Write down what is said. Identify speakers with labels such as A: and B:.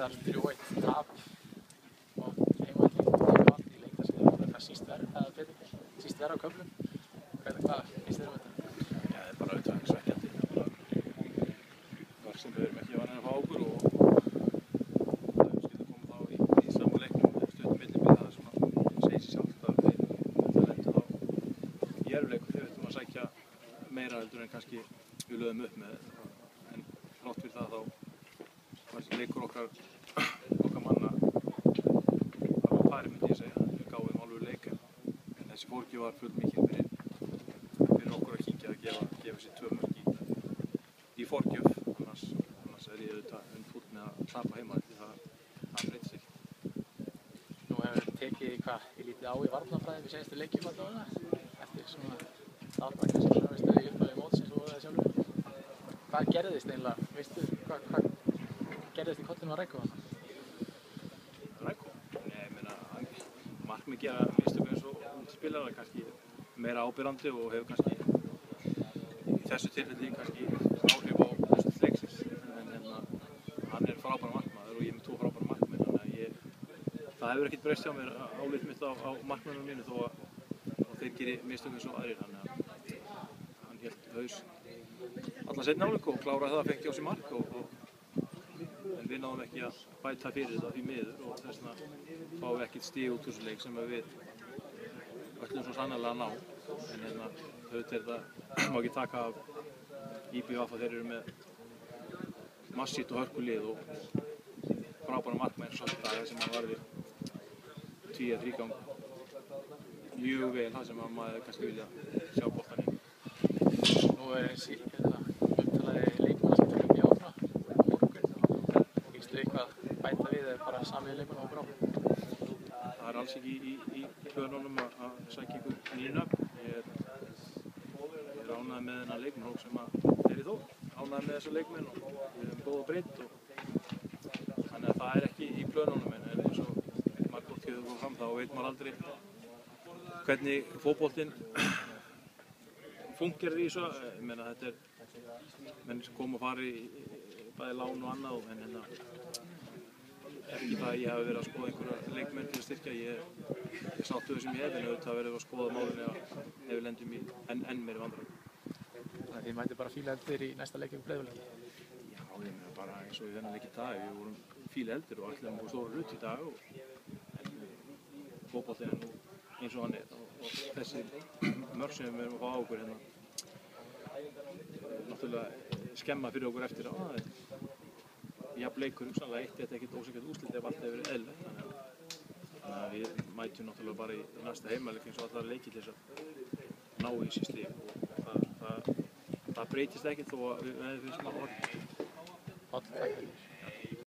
A: þar 3-1 tap og heimavelli í leik þar sem það síst verð á köflum. Hvað finnst þér þetta?
B: Já, það bara auðvitað svekkjandi. Var sem við erum ekki vanir að fá okkur og það skildi koma þá í sama leiknum stundum millibili. Það svona segir sig sjálft að við lentum þá í erfiðleikum þegar við ættum að sækja meira heldur en kannski við lögðum upp með. En þrátt fyrir það þá var þessi leikur okkar manna á pari myndi ég segja. Við gáðum alveg leik en þessi fórgjöf var fullt mikið fyrir okkur að kíkja að gefa sér 2 mörk í fórgjöf. Annars ég auðvitað fúll með að tapa heima því það breytir sig ekki.
A: Nú hefur tekið í lítið á í varnarfræði við seinustu leikjum allavega eftir svona þarna kannski svona í upphafi mótsins og það sjálfur. Hvað gerðist eiginlega? Veistu hvað gerðist í kollinum á Rækko þarna?
B: Rækko? Nei, ég meina markmið gera mistök eins og spilara kannski meira ábyrrandi og hefur kannski í þessu tilfelli kannski áhrif á þessu leiksins. En hann frábær markmaður og ég er með 2 frábæra markmenn, þannig að það hefur ekkert breyst hjá mér álit mitt á markmennunum mínu þó að þeir geri mistök eins og aðrir. Þannig að hann hélt haus alla seinni hálfleik og kláraði það að fengi á sig mark en við náðum ekki að bæta fyrir þetta því miður og þess vegna fáum við ekkert stig út úr þessu leik sem við ætlum svo sannarlega að ná. En auðvitað má ekki taka af IBVF að þeir eru með massíft og hörkulið og frábæra markmenn svo daga sem hann varði 2-3 gang mjög vel það sem maður kannski vilja sjá boltan í.
A: Nú þessi umtalaði leikmannaskipti mjög áfram á morgun. Hyggstu eitthvað bæta við eða bara samið leikmann á okkur á?
B: Það alls ekki í plönunum að sækja ykkur nýjum nöfn. Ég er ánægður með þennan leikmannahóp sem er í Þór. Ánægður með þessa leikmenn og við erum góð og breytt þannig að það er ekki í plönunum en eins og margótt hefur komið fram þá veit maður aldrei hvernig fótboltinn fungerir í þessu. Ég meina þetta er menn sem koma og fara í bæði lán og annað en ekki það að ég hafi verið að skoða einhverja leikmenn til að styrkja. Ég sáttu þau sem ég hef en auðvitað verið að skoða málin ef við lendum í enn meiri vandræðum.
A: Þannig að þið mætið bara fíla eldir í næsta leik ykkur Breiðablik?
B: Já, ég meina bara eins og í þennan leik í dag. Við vorum fíla eldir og ætlum okkur stóra hlut í dag en fótboltinn er nú eins og hann er og þessi mörk sem við erum að fá á okkur náttúrulega skemma fyrir okkur eftir á. Jafn leikur hugsanlega eitt er ekkert ósækjað úrslit ef allt hefur verið eðlilegt. Þannig að við mætum náttúrulega bara í næsta heimaleik eins og allar leikir til þess að ná í þessi stig og það breytist ekkert þó að við finnst maður orðið.
A: Takk fyrir.